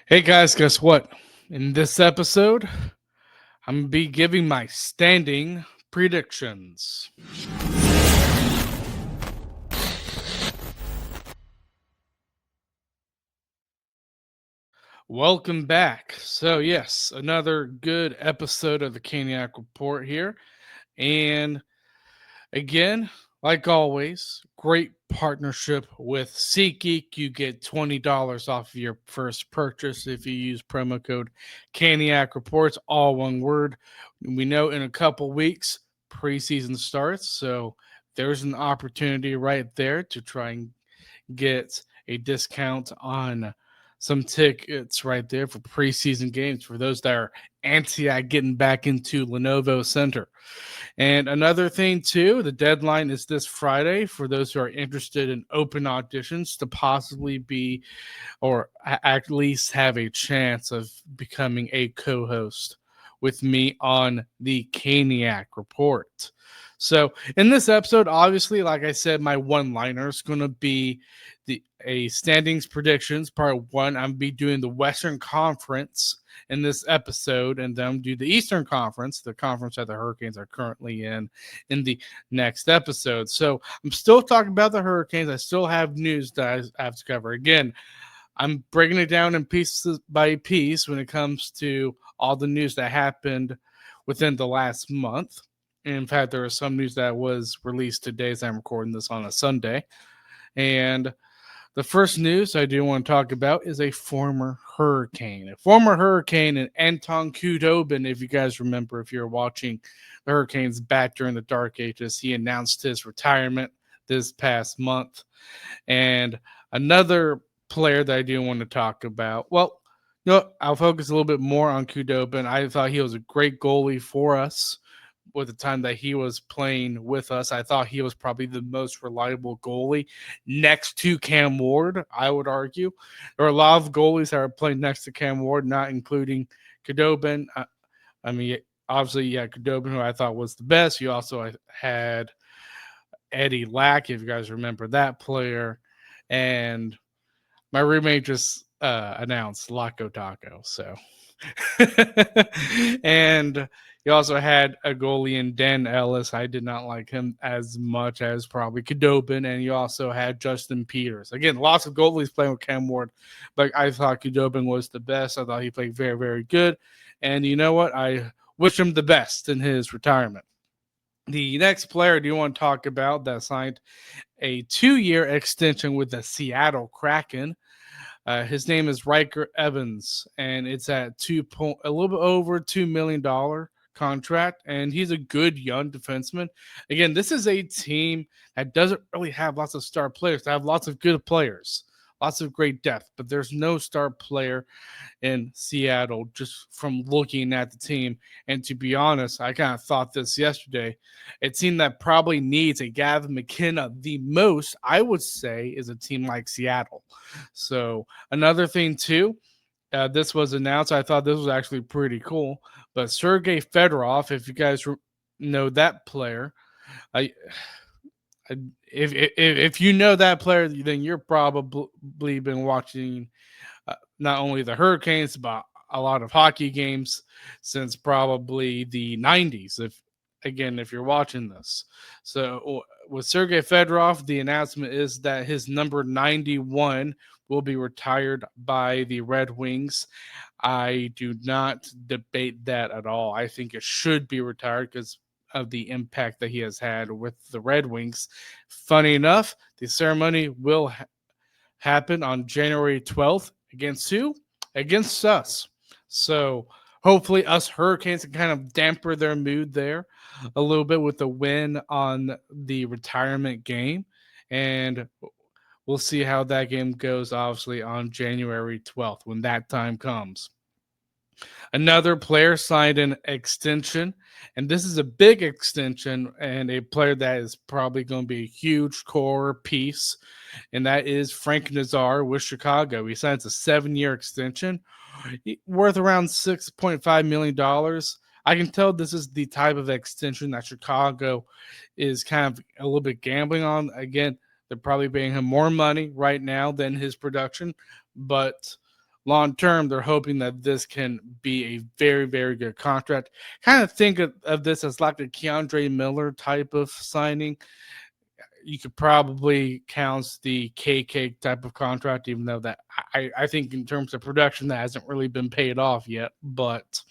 Hey guys, guess what? In this episode, I'm going to be giving my standing predictions. Welcome back. So, yes, another good episode of the Caniac Report here. And again, like always, great partnership with SeatGeek. You get $20 off of your first purchase if you use promo code Caniac Reports, all one word. We know in a couple weeks, preseason starts. So there's an opportunity right there to try and get a discount on some tickets right there for preseason games for those that are anti getting back into Lenovo Center. And another thing, too, the deadline is this Friday for those who are interested in open auditions to possibly be or at least have a chance of becoming a co host with me on the Caniac Report. So, in this episode, obviously, like I said, my one liner is going to be a standings predictions part one. I'm be doing the Western Conference in this episode, and then do the Eastern Conference, the conference that the Hurricanes are currently in the next episode. So I'm still talking about the Hurricanes. I still have news that I have to cover. Again, I'm breaking it down in pieces by piece when it comes to all the news that happened within the last month. In fact, there was some news that was released today as I'm recording this on a Sunday. And the first news I do want to talk about is a former Hurricane. A former Hurricane and Anton Khudobin, if you guys remember, if you're watching the Hurricanes back during the Dark Ages, he announced his retirement this past month. And another player that I do want to talk about, well, I'll focus a little bit more on Khudobin. I thought he was a great goalie for us with the time that he was playing with us. I thought he was probably the most reliable goalie next to Cam Ward, I would argue. There are a lot of goalies that are playing next to Cam Ward, not including Khudobin. I mean, obviously, yeah, Khudobin, who I thought was the best. You also had Eddie Lack, if you guys remember that player. And my roommate just announced Laco Taco. So, and you also had a goalie in Dan Ellis. I did not like him as much as probably Khudobin. And you also had Justin Peters. Again, lots of goalies playing with Cam Ward, but I thought Khudobin was the best. I thought he played very, very good. And you know what? I wish him the best in his retirement. The next player I do want to talk about that signed a 2-year extension with the Seattle Kraken. His name is Riker Evans, and it's at a little bit over $2 million contract, and he's a good young defenseman. Again, this is a team that doesn't really have lots of star players. They have lots of good players, lots of great depth, but there's no star player in Seattle just from looking at the team. And to be honest, I kind of thought this yesterday. A team that probably needs a Gavin McKenna the most, I would say, is a team like Seattle. So another thing too, this was announced. I thought this was actually pretty cool. But Sergei Fedorov, if you guys know that player, I if you know that player, then you're probably been watching not only the Hurricanes, but a lot of hockey games since probably the 90s. If you're watching this. So with Sergei Fedorov, the announcement is that his number 91 will be retired by the Red Wings. I do not debate that at all. I think it should be retired because of the impact that he has had with the Red Wings. Funny enough, the ceremony will happen on January 12th. Against who? Against us. So hopefully us Hurricanes can kind of damper their mood there a little bit with the win on the retirement game. And we'll see how that game goes, obviously, on January 12th when that time comes. Another player signed an extension, and this is a big extension and a player that is probably going to be a huge core piece, and that is Frank Nazar with Chicago. He signs a 7-year extension worth around $6.5 million. I can tell this is the type of extension that Chicago is kind of a little bit gambling on. Again, they're probably paying him more money right now than his production, but long term, they're hoping that this can be a very, very good contract. Kind of think of this as like a Keandre Miller type of signing. You could probably count the KK type of contract, even though that I think in terms of production that hasn't really been paid off yet. But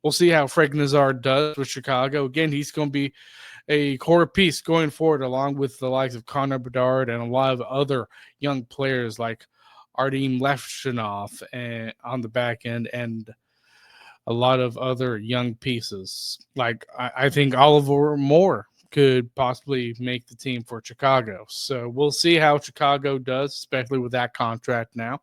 we'll see how Frank Nazar does with Chicago. Again, he's going to be a core piece going forward, along with the likes of Connor Bedard and a lot of other young players like Artem Levshunov and on the back end, and a lot of other young pieces. Like I think Oliver Moore could possibly make the team for Chicago. So we'll see how Chicago does, especially with that contract now.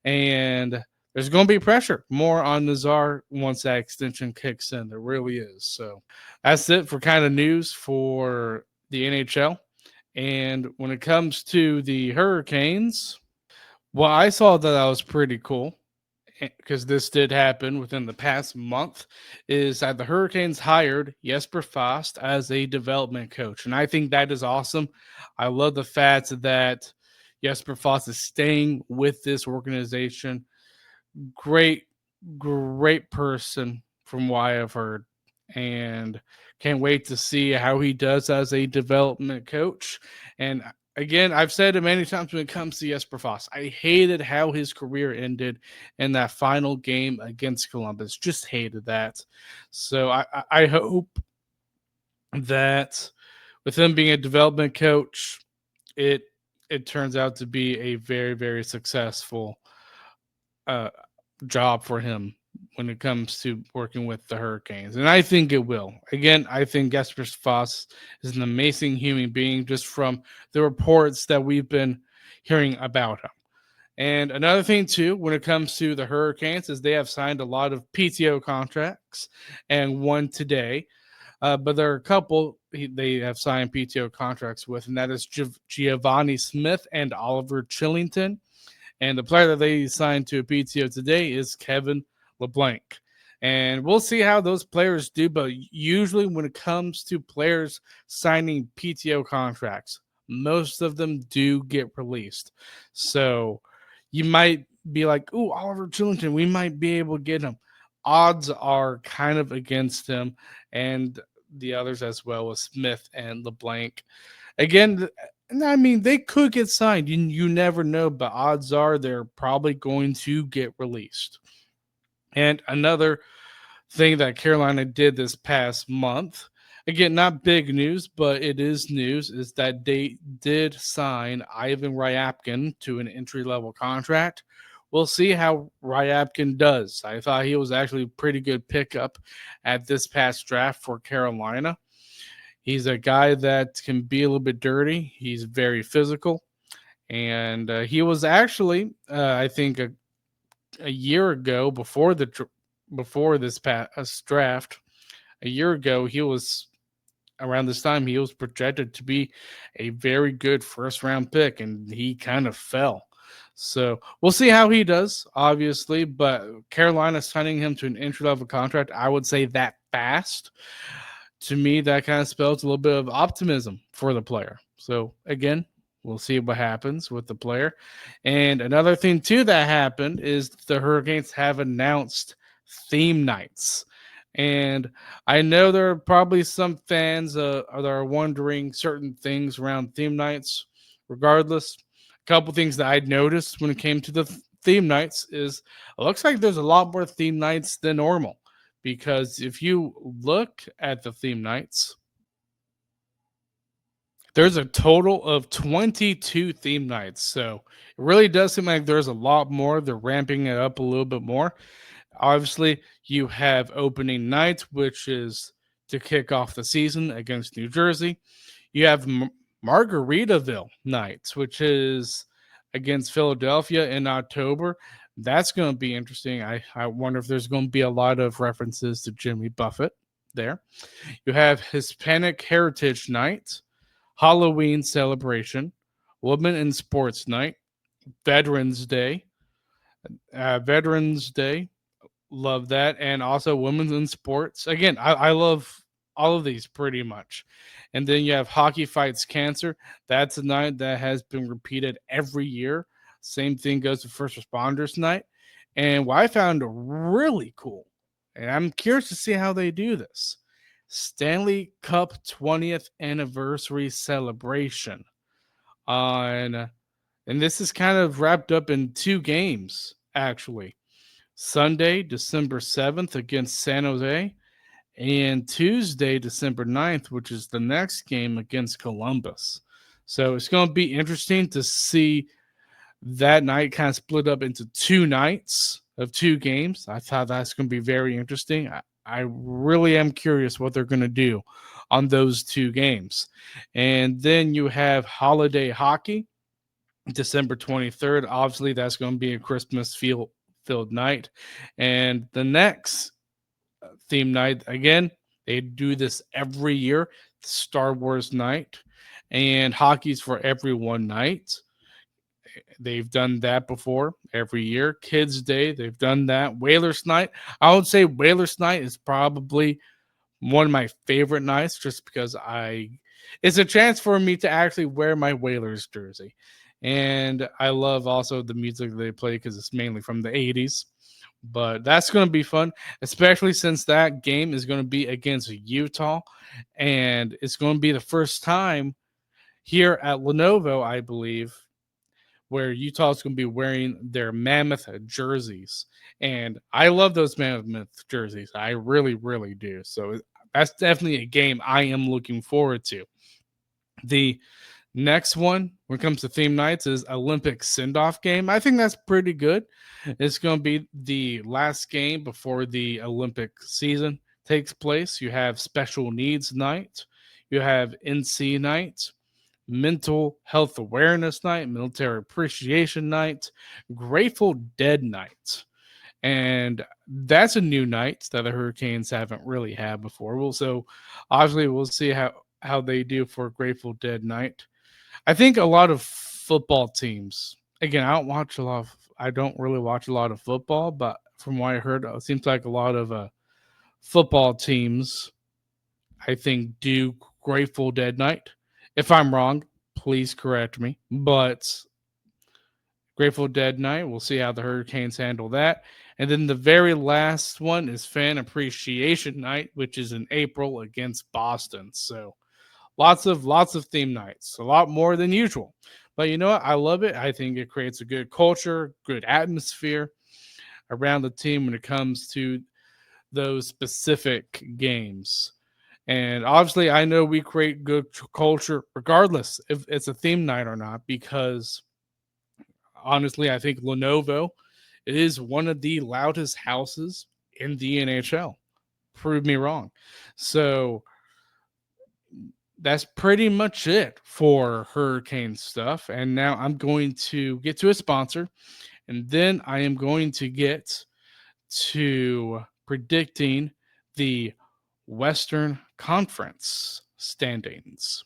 And there's going to be pressure more on Nazar once that extension kicks in. There really is. So that's it for kind of news for the NHL. And when it comes to the Hurricanes, well, I saw that was pretty cool because this did happen within the past month, is that the Hurricanes hired Jesper Fast as a development coach. And I think that is awesome. I love the fact that Jesper Fast is staying with this organization. Great, great person from what I've heard. And can't wait to see how he does as a development coach. And again, I've said it many times when it comes to Jesper Foss. I hated how his career ended in that final game against Columbus. Just hated that. So I hope that with him being a development coach, it turns out to be a very, very successful uh, job for him when it comes to working with the Hurricanes. And I think it will. Again, I think Jesper Foss is an amazing human being just from the reports that we've been hearing about him. And another thing, too, when it comes to the Hurricanes, is they have signed a lot of PTO contracts and one today. But there are a couple they have signed PTO contracts with, and that is Giovanni Smith and Oliver Chillington. And the player that they signed to a PTO today is Kevin LeBlanc. And we'll see how those players do. But usually, when it comes to players signing PTO contracts, most of them do get released. So you might be like, "Ooh, Oliver Chillington, we might be able to get him." Odds are kind of against him, and the others as well as Smith and LeBlanc. Again, I mean, they could get signed. You never know, but odds are they're probably going to get released. And another thing that Carolina did this past month, again, not big news, but it is news, is that they did sign Ivan Ryabkin to an entry level contract. We'll see how Ryabkin does. I thought he was actually a pretty good pickup at this past draft for Carolina. He's a guy that can be a little bit dirty. He's very physical. And he was actually, I think, a year ago before this past draft, a year ago, he was around this time he was projected to be a very good first round pick, and he kind of fell. So we'll see how he does, obviously. But Carolina signing him to an entry level contract, I would say that fast. To me, that kind of spells a little bit of optimism for the player. So again, we'll see what happens with the player. And another thing, too, that happened is the Hurricanes have announced theme nights. And I know there are probably some fans that are wondering certain things around theme nights. Regardless, a couple things that I'd noticed when it came to the theme nights is it looks like there's a lot more theme nights than normal. Because if you look at the theme nights, there's a total of 22 theme nights. So it really does seem like there's a lot more. They're ramping it up a little bit more. Obviously, you have opening night, which is to kick off the season against New Jersey. You have Margaritaville nights, which is against Philadelphia in October. That's going to be interesting. I wonder if there's going to be a lot of references to Jimmy Buffett there. You have Hispanic Heritage Night, Halloween celebration, Women in Sports Night, Veterans Day, Veterans Day. Love that. And also Women's in Sports. Again, I love all of these pretty much. And then you have Hockey Fights Cancer. That's a night that has been repeated every year. Same thing goes to First Responders Night. And what I found really cool, and I'm curious to see how they do this, Stanley Cup 20th anniversary celebration on, and this is kind of wrapped up in two games actually. Sunday, December 7th against San Jose, and Tuesday, December 9th, which is the next game against Columbus. So it's going to be interesting to see that night kind of split up into two nights of two games. I thought that's going to be very interesting. I really am curious what they're going to do on those two games. And then you have holiday hockey, December 23rd. Obviously, that's going to be a Christmas filled night. And the next theme night, again, they do this every year, Star Wars night, and hockey's for everyone night. They've done that before every year. Kids Day, they've done that. Whalers Night, I would say Whalers Night is probably one of my favorite nights just because it's a chance for me to actually wear my Whalers jersey. And I love also the music they play because it's mainly from the 80s. But that's going to be fun, especially since that game is going to be against Utah. And it's going to be the first time here at Lenovo, I believe, where Utah is going to be wearing their Mammoth jerseys. And I love those Mammoth jerseys. I really, really do. So that's definitely a game I am looking forward to. The next one, when it comes to theme nights, is Olympic send-off game. I think that's pretty good. It's going to be the last game before the Olympic season takes place. You have special needs night. You have NC night, mental health awareness night, military appreciation night, Grateful Dead night. And that's a new night that the Hurricanes haven't really had before. So obviously we'll see how they do for Grateful Dead night. I think a lot of football teams, again, I don't really watch a lot of football, but from what I heard, it seems like a lot of football teams, I think, do Grateful Dead night. If I'm wrong, please correct me. But Grateful Dead night, we'll see how the Hurricanes handle that. And then the very last one is Fan Appreciation Night, which is in April against Boston. So lots of theme nights, a lot more than usual. But you know what? I love it. I think it creates a good culture, good atmosphere around the team when it comes to those specific games. And obviously, I know we create good culture regardless if it's a theme night or not, because honestly, I think Lenovo is one of the loudest houses in the NHL. Prove me wrong. So that's pretty much it for Hurricane stuff. And now I'm going to get to a sponsor, and then I am going to get to predicting the Western Conference standings.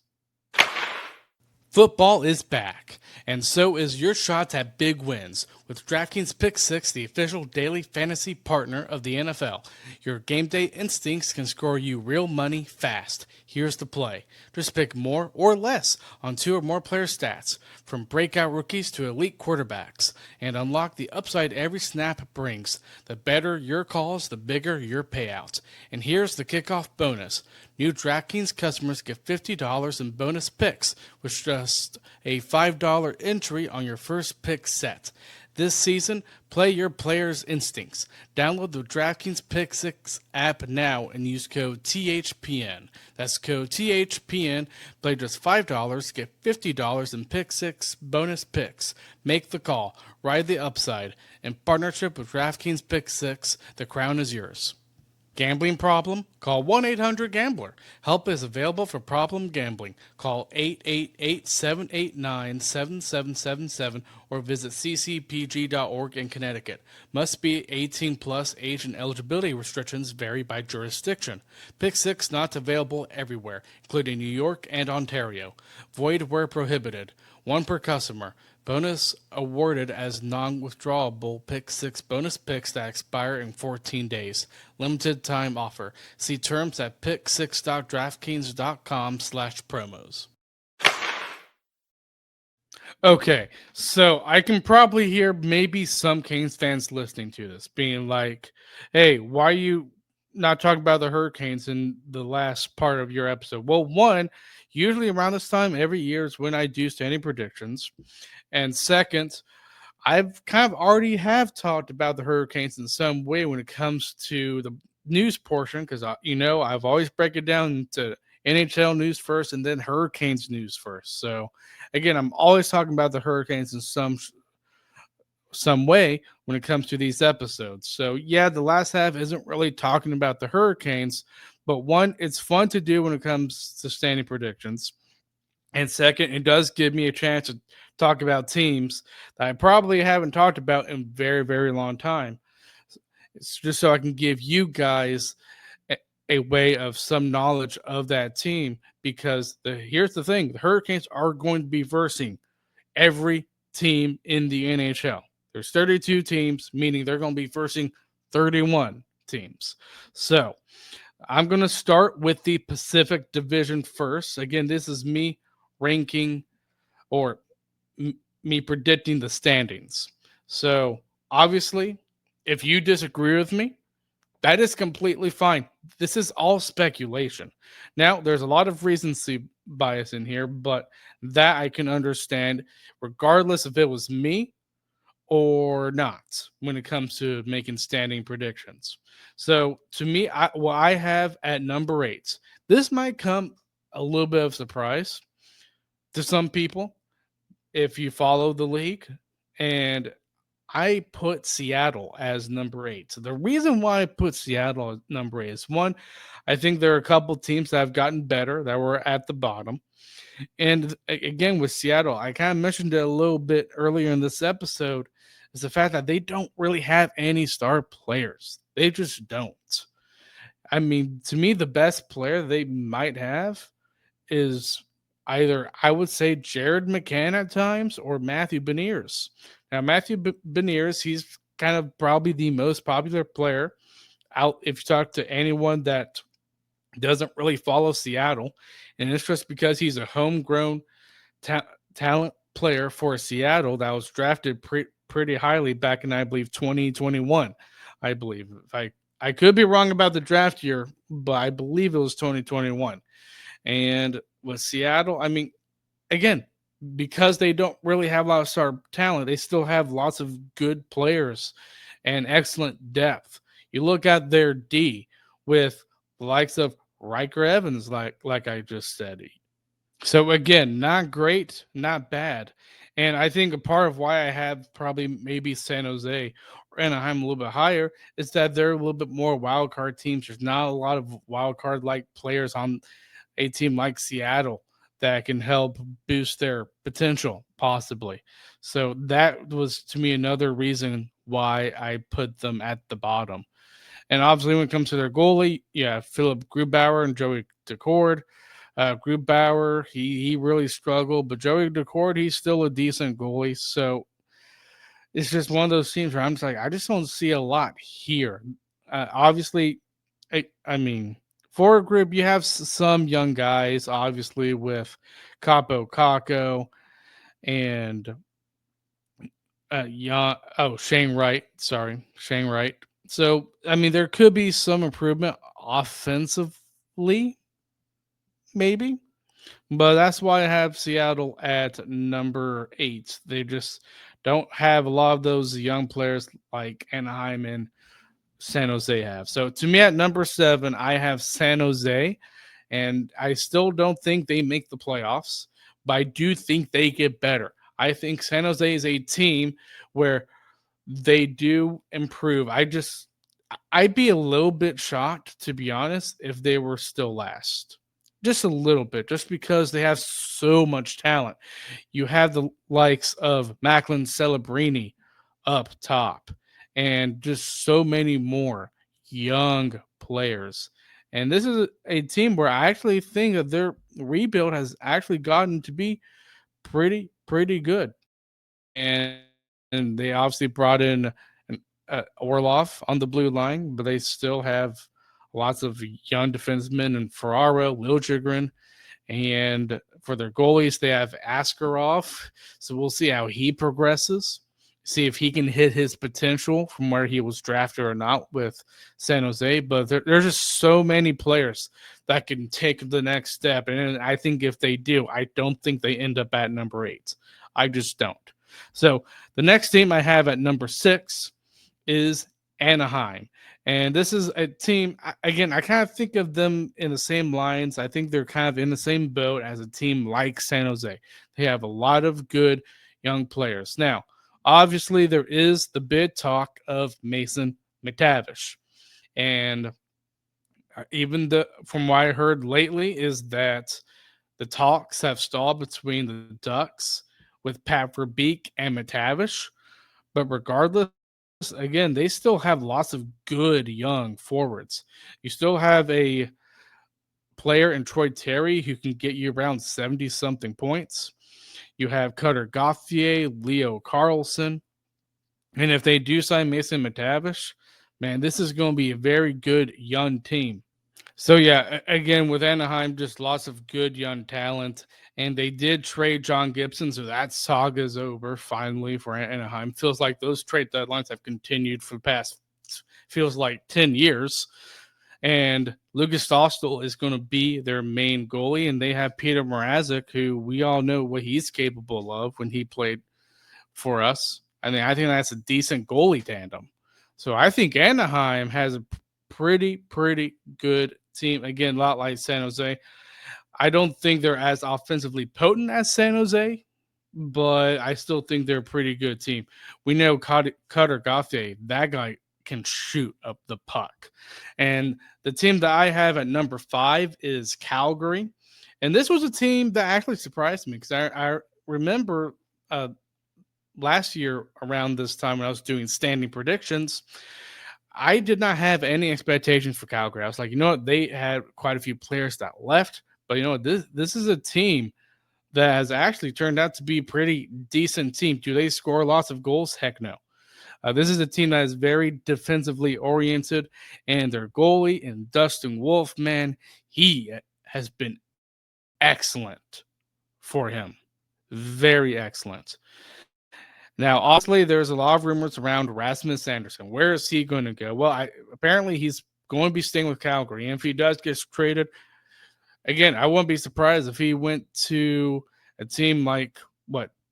Football is back, and so is your shot at big wins with DraftKings Pick 6, the official daily fantasy partner of the NFL. Your game day instincts can score you real money fast. Here's the play. Just pick more or less on two or more player stats, from breakout rookies to elite quarterbacks, and unlock the upside every snap brings. The better your calls, the bigger your payout. And here's the kickoff bonus. New DraftKings customers get $50 in bonus picks, with just a $5 entry on your first pick set. This season, play your players' instincts. Download the DraftKings Pick 6 app now and use code THPN. That's code THPN. Play just $5, get $50 in Pick 6 bonus picks. Make the call. Ride the upside. In partnership with DraftKings Pick 6, the crown is yours. Gambling problem? Call 1-800-GAMBLER. Help is available for problem gambling. Call 888-789-7777 or visit ccpg.org in Connecticut. Must be 18 plus. Age and eligibility restrictions vary by jurisdiction. Pick 6 not available everywhere, including New York and Ontario. Void where prohibited. One per customer. Bonus awarded as non-withdrawable Pick 6 bonus picks that expire in 14 days. Limited time offer. See terms at pick6.draftkings.com/promos. Okay, so I can probably hear maybe some Canes fans listening to this being like, hey, why are you not talking about the Hurricanes in the last part of your episode? Well, one, usually around this time every year is when I do standing predictions. And second, I've kind of already have talked about the Hurricanes in some way when it comes to the news portion because I've always break it down to NHL news first and then Hurricanes news first. So again, I'm always talking about the Hurricanes in some way when it comes to these episodes. So yeah, the last half isn't really talking about the Hurricanes, but one, it's fun to do when it comes to standing predictions. And second, it does give me a chance to talk about teams that I probably haven't talked about in very, very long time. It's just so I can give you guys a, a way of some knowledge of that team because here's the thing, the Hurricanes are going to be versing every team in the NHL. There's 32 teams, meaning they're going to be versing 31 teams. So I'm going to start with the Pacific Division first. Again, this is me ranking or me predicting the standings. So obviously, if you disagree with me, that is completely fine. This is all speculation. Now, there's a lot of recency bias in here, but that I can understand regardless if it was me or not when it comes to making standing predictions. So to me, what I have at number 8, this might come a little bit of surprise to some people if you follow the league. And I put Seattle as number 8. So the reason why I put Seattle as number 8 is one, I think there are a couple teams that have gotten better that were at the bottom. And again, with Seattle, I kind of mentioned it a little bit earlier in this episode, is the fact that they don't really have any star players. They just don't. I mean, to me, the best player they might have is either I would say Jared McCann at times or Matthew Beniers. Now, Matthew Beniers, he's kind of probably the most popular player out if you talk to anyone that doesn't really follow Seattle. And it's just because he's a homegrown ta- talent player for Seattle that was drafted pretty highly back in, I believe, 2021. I believe. If I could be wrong about the draft year, but I believe it was 2021. And with Seattle, I mean, again, because they don't really have a lot of star talent, they still have lots of good players and excellent depth. You look at their D with the likes of Riker Evans, like I just said. So again, not great, not bad. And I think a part of why I have probably maybe San Jose or Anaheim a little bit higher is that they're a little bit more wild card teams. There's not a lot of wild card like players on a team like Seattle that can help boost their potential, possibly. So that was to me another reason why I put them at the bottom. And obviously, when it comes to their goalie, yeah, Philip Grubauer and Joey Decord. Grubauer, he really struggled, but Joey Decord, he's still a decent goalie. So it's just one of those teams where I'm just like, I just don't see a lot here. Obviously, I mean, for a group, you have some young guys, obviously, with Capo Caco and Shane Wright. Sorry, Shane Wright. So, I mean, there could be some improvement offensively, maybe. But that's why I have Seattle at number 8. They just don't have a lot of those young players like Anaheim and San Jose have. So to me, at number 7, I have San Jose, and I still don't think they make the playoffs, but I do think they get better. I think San Jose is a team where they do improve. I'd be a little bit shocked, to be honest, if they were still last. Just a little bit, just because they have so much talent. You have the likes of Macklin Celebrini up top, and just so many more young players. And this is a team where I actually think that their rebuild has actually gotten to be pretty good. And they obviously brought in Orlov on the blue line, but they still have lots of young defensemen and Ferraro, Liljegren, and for their goalies, they have Askarov. So we'll see how he progresses. See if he can hit his potential from where he was drafted or not with San Jose. But there's just so many players that can take the next step. And I think if they do, I don't think they end up at number 8. I just don't. So the next team I have at number 6 is Anaheim. And this is a team, again, I kind of think of them in the same lines. I think they're kind of in the same boat as a team like San Jose. They have a lot of good young players. Now, obviously, there is the big talk of Mason McTavish. And even from what I heard lately is that the talks have stalled between the Ducks with Pat Verbeek and McTavish. But regardless, again, they still have lots of good young forwards. You still have a player in Troy Terry who can get you around 70 something points. You have Cutter Gauthier, Leo Carlson. And if they do sign Mason McTavish, man, this is going to be a very good young team. So yeah, again with Anaheim, just lots of good young talent, and they did trade John Gibson, so that saga's over finally for Anaheim. Feels like those trade deadlines have continued for the past feels like 10 years. And Lucas Dostal is going to be their main goalie, and they have Peter Mrazek, who we all know what he's capable of when he played for us. I mean, I think that's a decent goalie tandem. So I think Anaheim has a pretty good team. Again, a lot like San Jose. I don't think they're as offensively potent as San Jose, but I still think they're a pretty good team. We know Cutter Gauthier, that guy can shoot up the puck. And the team that I have at number 5 is Calgary. And this was a team that actually surprised me because I remember last year around this time when I was doing standing predictions, I did not have any expectations for Calgary. I was like, you know what? They had quite a few players that left, but you know what? This is a team that has actually turned out to be a pretty decent team. Do they score lots of goals? Heck no. This is a team that is very defensively oriented, and their goalie and Dustin Wolf, man, he has been excellent for him. Very excellent. Now, obviously, there's a lot of rumors around Rasmus Anderson. Where is he going to go? Well, apparently he's going to be staying with Calgary. And if he does get traded, again, I wouldn't be surprised if he went to a team like,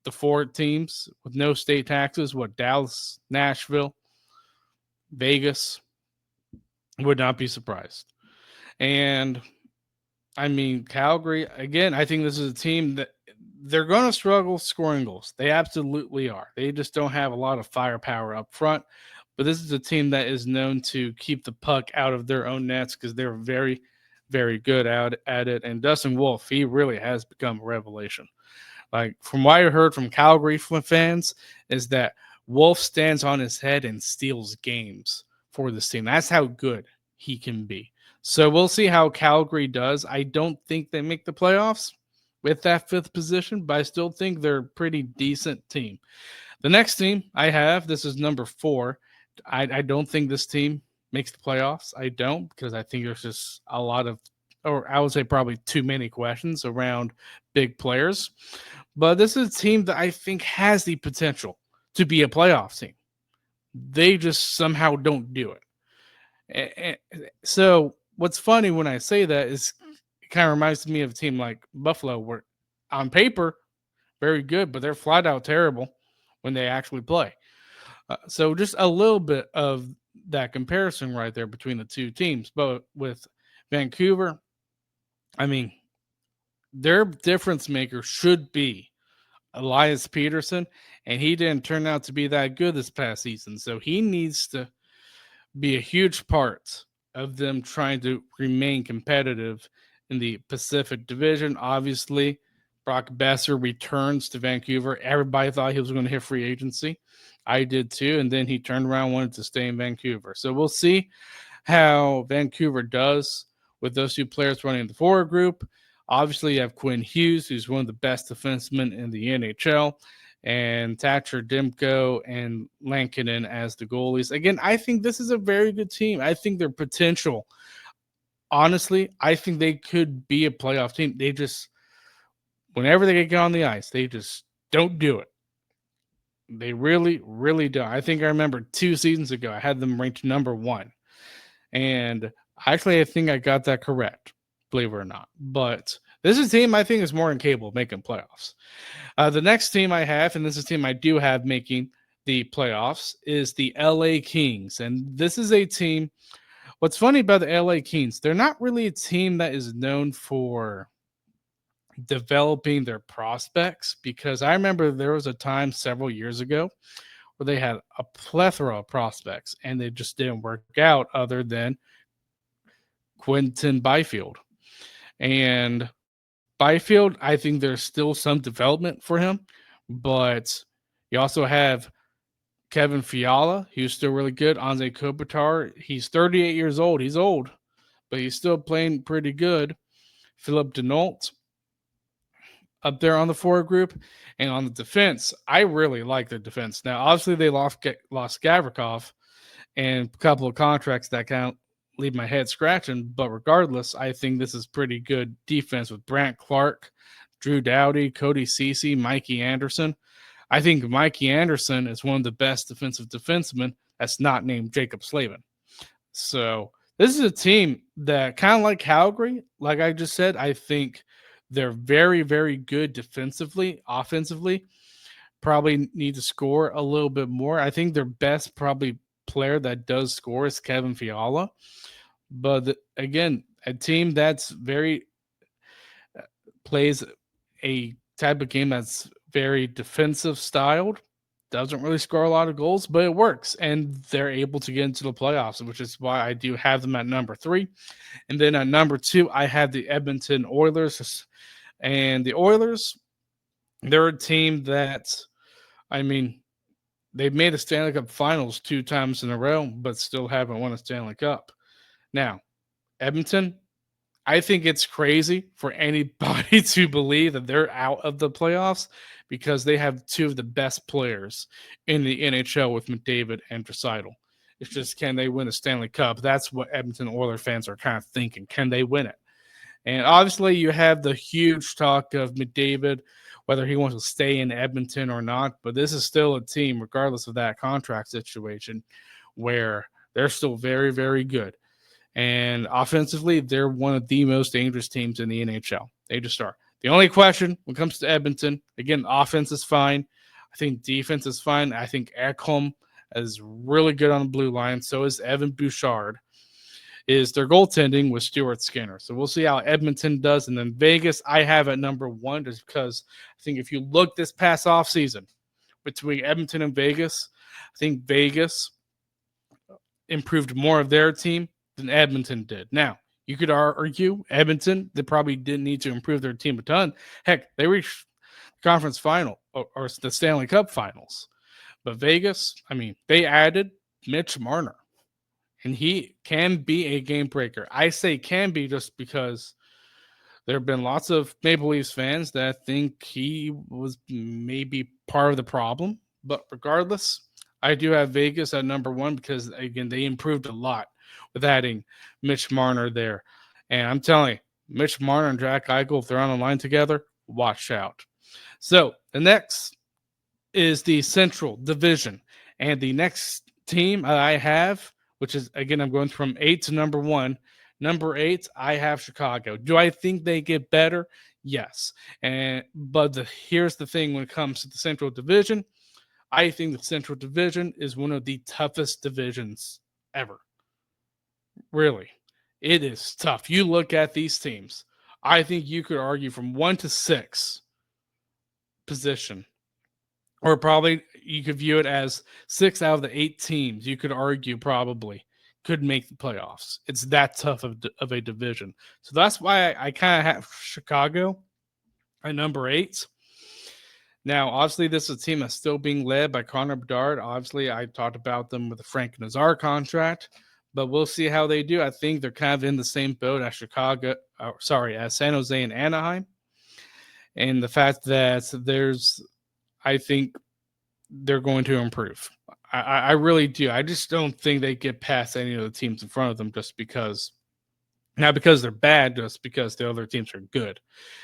the 4 teams with no state taxes, Dallas, Nashville, Vegas. Would not be surprised. And, I mean, Calgary, again, I think this is a team that they're going to struggle scoring goals. They absolutely are. They just don't have a lot of firepower up front. But this is a team that is known to keep the puck out of their own nets because they're very, very good at it. And Dustin Wolf, he really has become a revelation. Like, from what I heard from Calgary fans, is that Wolf stands on his head and steals games for this team. That's how good he can be. So we'll see how Calgary does. I don't think they make the playoffs with that 5th position, but I still think they're a pretty decent team. The next team I have, this is number 4. I don't think this team makes the playoffs. I don't, because I think there's just a lot of, or I would say probably too many questions around big players. But this is a team that I think has the potential to be a playoff team. They just somehow don't do it. So what's funny when I say that is it kind of reminds me of a team like Buffalo, where on paper, very good, but they're flat out terrible when they actually play. So just a little bit of that comparison right there between the two teams. But with Vancouver, I mean, their difference maker should be Elias Peterson, and he didn't turn out to be that good this past season. So he needs to be a huge part of them trying to remain competitive in the Pacific Division. Obviously, Brock Besser returns to Vancouver. Everybody thought he was going to hit free agency. I did too, and then he turned around, wanted to stay in Vancouver. So we'll see how Vancouver does with those two players running the forward group. Obviously, you have Quinn Hughes, who's one of the best defensemen in the NHL, and Thatcher Demko and Lankinen as the goalies. Again, I think this is a very good team. I think their potential, honestly, I think they could be a playoff team. whenever they get on the ice, they just don't do it. They really, really don't. I think I remember 2 seasons ago, I had them ranked number 1. And actually, I think I got that correct, believe it or not. But this is a team I think is more than capable of making playoffs. The next team I have, and this is a team I do have making the playoffs, is the LA Kings. And this is a team. What's funny about the LA Kings, they're not really a team that is known for developing their prospects, because I remember there was a time several years ago where they had a plethora of prospects and they just didn't work out other than Quentin Byfield. And Byfield, I think there's still some development for him, but you also have Kevin Fiala, who's still really good. Anze Kopitar, he's 38 years old. He's old, but he's still playing pretty good. Philip Denault up there on the forward group. And on the defense, I really like the defense. Now, obviously, they lost Gavrikov and a couple of contracts that kind of leave my head scratching. But regardless, I think this is pretty good defense with Brant Clark, Drew Doughty, Cody Ceci, Mikey Anderson. I think Mikey Anderson is one of the best defensive defensemen that's not named Jacob Slavin. So this is a team that kind of like Calgary, like I just said, I think they're very, very good defensively. Offensively, probably need to score a little bit more. I think their best probably player that does score is Kevin Fiala. But again, a team that's very plays a type of game that's very defensive styled, doesn't really score a lot of goals, but it works. And they're able to get into the playoffs, which is why I do have them at number 3. And then at number 2, I have the Edmonton Oilers. And the Oilers, they're a team that, I mean, they've made the Stanley Cup Finals 2 times in a row, but still haven't won a Stanley Cup. Now, Edmonton, I think it's crazy for anybody to believe that they're out of the playoffs because they have 2 of the best players in the NHL with McDavid and Draisaitl. It's just, can they win a Stanley Cup? That's what Edmonton Oilers fans are kind of thinking. Can they win it? And obviously, you have the huge talk of McDavid, whether he wants to stay in Edmonton or not. But this is still a team, regardless of that contract situation, where they're still very, very good. And offensively, they're one of the most dangerous teams in the NHL. They just are. The only question when it comes to Edmonton, again, offense is fine. I think defense is fine. I think Ekholm is really good on the blue line. So is Evan Bouchard. Is their goaltending with Stuart Skinner. So we'll see how Edmonton does. And then Vegas, I have at number 1 just because I think if you look this past offseason between Edmonton and Vegas, I think Vegas improved more of their team than Edmonton did. Now, you could argue Edmonton, they probably didn't need to improve their team a ton. Heck, they reached the conference final or the Stanley Cup finals. But Vegas, I mean, they added Mitch Marner. And he can be a game breaker. I say can be just because there have been lots of Maple Leafs fans that think he was maybe part of the problem. But regardless, I do have Vegas at number 1 because, again, they improved a lot with adding Mitch Marner there. And I'm telling you, Mitch Marner and Jack Eichel, if they're on the line together, watch out. So the next is the Central Division. And the next team I have, which is, again, I'm going from 8 to number 1. Number 8, I have Chicago. Do I think they get better? Yes. But here's the thing when it comes to the Central Division. I think the Central Division is one of the toughest divisions ever. Really. It is tough. You look at these teams. I think you could argue from 1 to 6 position. Or probably you could view it as 6 out of the 8 teams, you could argue probably could make the playoffs. It's that tough of a division. So that's why I kind of have Chicago at number 8. Now, obviously, this is a team that's still being led by Connor Bedard. Obviously, I talked about them with the Frank Nazar contract, but we'll see how they do. I think they're kind of in the same boat as as San Jose and Anaheim. And the fact that I think they're going to improve. I really do. I just don't think they get past any of the teams in front of them just because, not because they're bad, just because the other teams are good.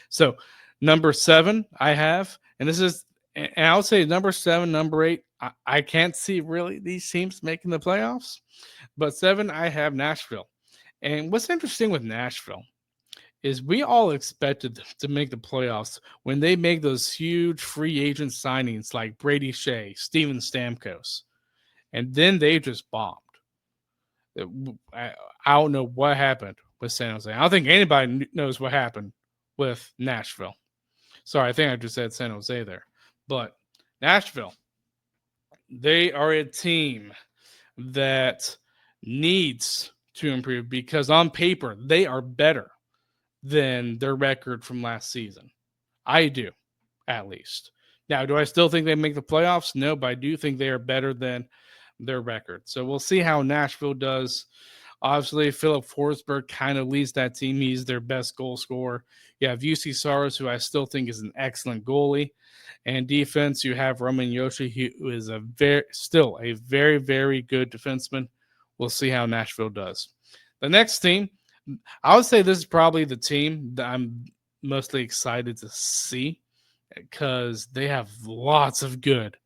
So Number 7, I have, and this is, and I would say number 7, number 8, I can't see really these teams making the playoffs, but 7, I have Nashville. And what's interesting with Nashville is we all expected them to make the playoffs when they make those huge free agent signings like Brady Shea, Steven Stamkos, and then they just bombed. I, I don't know what happened with San Jose. I don't think anybody knows what happened with Nashville. Sorry, I think I just said San Jose there. But Nashville, they are a team that needs to improve because on paper, they are better than their record from last season. I do, at least. Now, do I still think they make the playoffs? No, but I do think they are better than their record. So we'll see how Nashville does. Obviously, Philip Forsberg kind of leads that team. He's their best goal scorer. You have UC Saros, who I still think is an excellent goalie. And defense, you have Roman Yoshi, who is still a very, very good defenseman. We'll see how Nashville does. The next team, I would say this is probably the team that I'm mostly excited to see because they have lots of good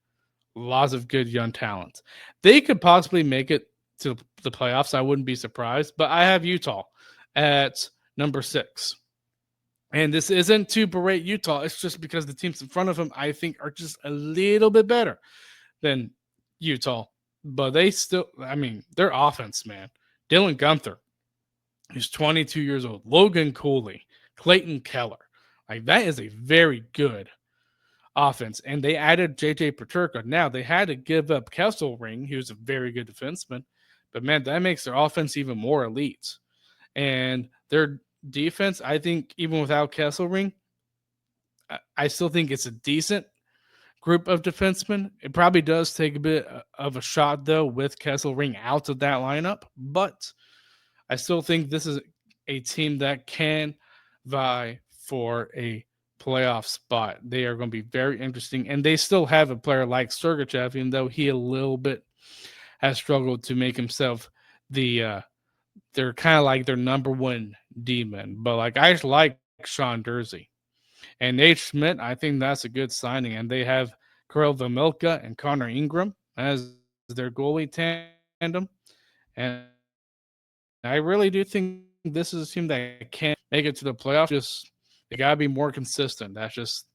young talent. They could possibly make it to the playoffs. I wouldn't be surprised, but I have Utah at number 6. And this isn't to berate Utah. It's just because the teams in front of them, I think, are just a little bit better than Utah. But they still, I mean, their offense, man. Dylan Gunther, who's 22 years old. Logan Cooley, Clayton Keller. Like, that is a very good offense. And they added JJ Paterka. Now, they had to give up Kesselring, who's a very good defenseman. But, man, that makes their offense even more elite. And their defense, I think, even without Kesselring, I still think it's a decent group of defensemen. It probably does take a bit of a shot, though, with Kesselring out of that lineup. But I still think this is a team that can vie for a playoff spot. They are going to be very interesting. And they still have a player like Sergachev, even though he a little bit has struggled to make himself they're kind of like their number one demon. But like I just like Sean Dursey. And Nate Schmidt, I think that's a good signing. And they have Kirill Vamilka and Connor Ingram as their goalie tandem. And I really do think this is a team that can make it to the playoffs. Just they gotta be more consistent. That's just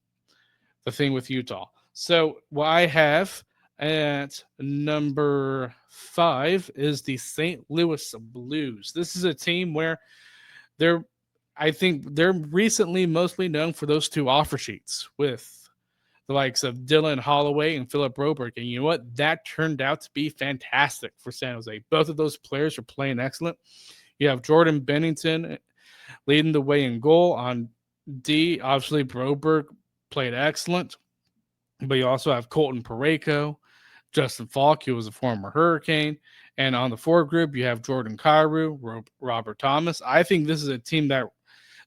the thing with Utah. So what I have at number 5 is the St. Louis Blues. This is a team where they're I think they're recently mostly known for those 2 offer sheets with the likes of Dylan Holloway and Philip Broberg. And you know what? That turned out to be fantastic for San Jose. Both of those players are playing excellent. You have Jordan Bennington leading the way in goal. On D, obviously, Broberg played excellent. But you also have Colton Parayko, Justin Falk, who was a former Hurricane. And on the forward group, you have Jordan Kyrou, Robert Thomas. I think this is a team that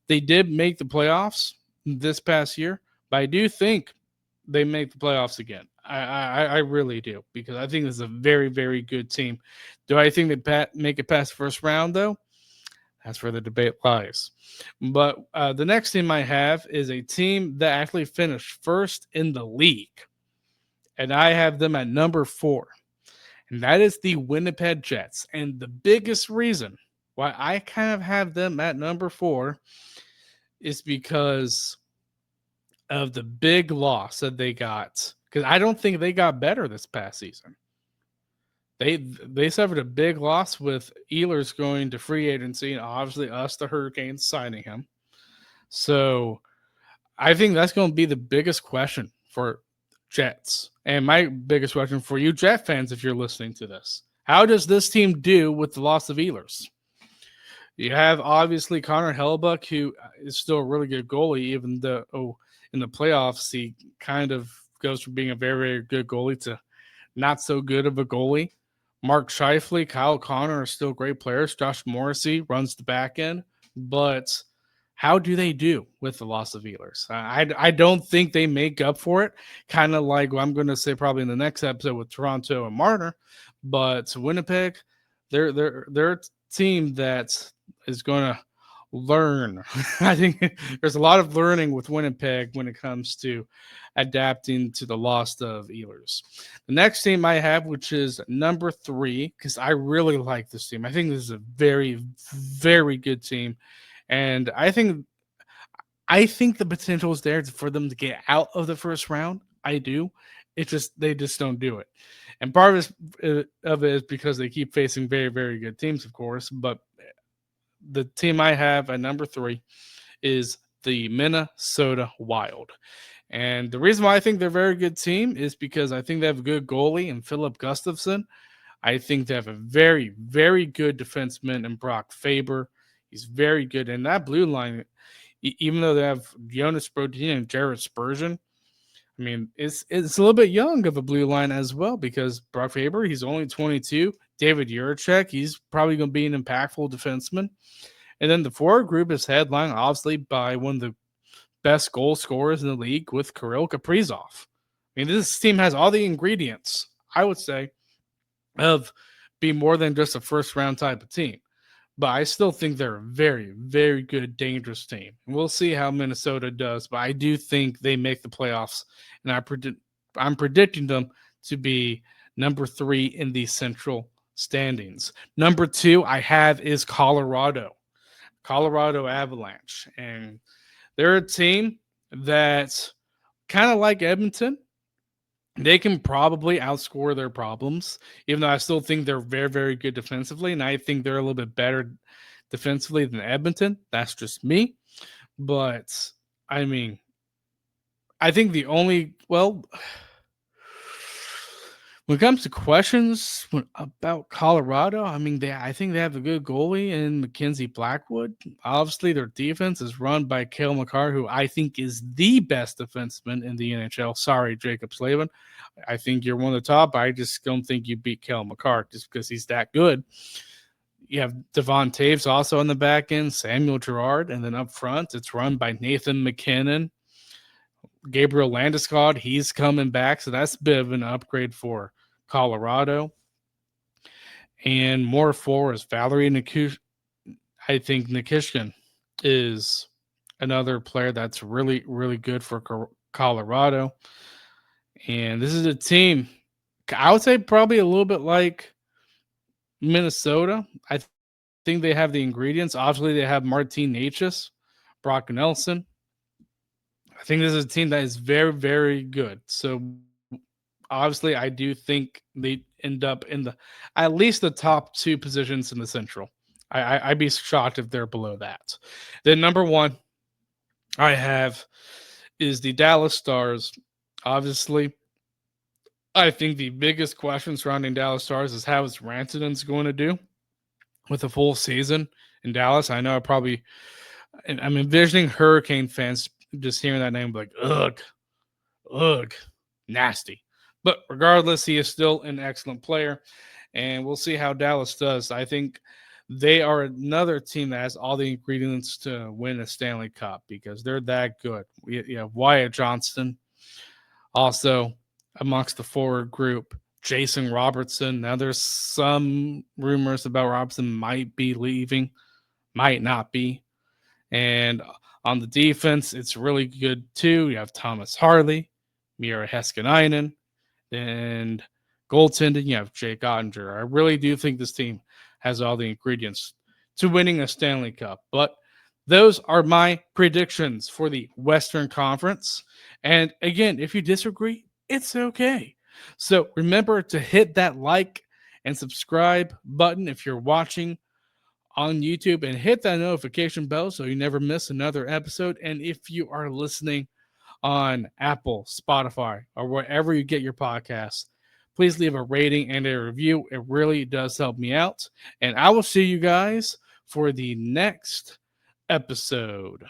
they did make the playoffs this past year, but I do think they make the playoffs again. I really do, because I think this is a very, very good team. Do I think they make it past the first round, though? That's where the debate lies. But the next team I have is a team that actually finished first in the league, and I have them at number 4, and that is the Winnipeg Jets. And the biggest reason why I kind of have them at number 4 is because of the big loss that they got, because I don't think they got better this past season. They suffered a big loss with Ehlers going to free agency, and obviously us, the Hurricanes, signing him. So I think that's going to be the biggest question for Jets. And my biggest question for you, Jet fans, if you're listening to this, how does this team do with the loss of Ehlers? You have obviously Connor Hellebuck, who is still a really good goalie, even though in the playoffs he kind of goes from being a very, very good goalie to not so good of a goalie. Mark Scheifele, Kyle Connor are still great players. Josh Morrissey runs the back end. But how do they do with the loss of Ehlers? I don't think they make up for it. Kind of like what I'm going to say probably in the next episode with Toronto and Marner. But Winnipeg, they're a team that is going to learn. I think there's a lot of learning with Winnipeg when it comes to adapting to the loss of Ehlers. The next team I have, which is number 3, because I really like this team. I think this is a very, very good team, and I think the potential is there for them to get out of the first round. I do. It's just they just don't do it, and part of it is because they keep facing very, very good teams, of course. But the team I have at number 3 is the Minnesota Wild. And the reason why I think they're a very good team is because I think they have a good goalie in Philip Gustafsson. I think they have a very, very good defenseman in Brock Faber. He's very good. And that blue line, even though they have Jonas Brodin and Jared Spurgeon, I mean, it's a little bit young of a blue line as well because Brock Faber, he's only 22. David Juracek, he's probably going to be an impactful defenseman. And then the forward group is headlined, obviously, by one of the best goal scorers in the league with Kirill Kaprizov. I mean, this team has all the ingredients, I would say, of being more than just a first-round type of team. But I still think they're a very, very good, dangerous team. And we'll see how Minnesota does. But I do think they make the playoffs, and I'm predicting them to be number 3 in the Central standings. Number 2 I have is Colorado Avalanche. And they're a team that kind of like Edmonton. They can probably outscore their problems, even though I still think they're very, very good defensively. And I think they're a little bit better defensively than Edmonton. That's just me. But, I mean, I think when it comes to questions about Colorado, I mean, I think they have a good goalie in Mackenzie Blackwood. Obviously, their defense is run by Cale Makar, who I think is the best defenseman in the NHL. Sorry, Jacob Slavin. I think you're one of the top. I just don't think you beat Cale Makar just because he's that good. You have Devon Taves also on the back end, Samuel Girard, and then up front, it's run by Nathan McKinnon. Gabriel Landeskog, he's coming back, so that's a bit of an upgrade for Colorado. And more forward is Valerie Nikishkin. I think Nikishkin is another player that's really, really good for Colorado. And this is a team, I would say probably a little bit like Minnesota. I think they have the ingredients. Obviously, they have Martin Necas, Brock Nelson. I think this is a team that is very, very good. So obviously, I do think they end up in at least the top 2 positions in the Central. I'd be shocked if they're below that. Then number 1 I have is the Dallas Stars. Obviously, I think the biggest question surrounding Dallas Stars is how is Rantanen's going to do with a full season in Dallas. I know I'm envisioning Hurricane fans just hearing that name like, ugh, nasty. But regardless, he is still an excellent player, and we'll see how Dallas does. I think they are another team that has all the ingredients to win a Stanley Cup because they're that good. You have Wyatt Johnston, also amongst the forward group, Jason Robertson. Now there's some rumors about Robertson might be leaving, might not be. And on the defense, it's really good too. You have Thomas Harley, Mira Heskinainen, and goaltending, you have Jake Ottinger. I really do think this team has all the ingredients to winning a Stanley Cup. But those are my predictions for the Western Conference. And again, if you disagree, it's okay. So remember to hit that like and subscribe button if you're watching on YouTube, and hit that notification bell so you never miss another episode. And if you are listening on Apple, Spotify, or wherever you get your podcasts, please leave a rating and a review. It really does help me out. And I will see you guys for the next episode.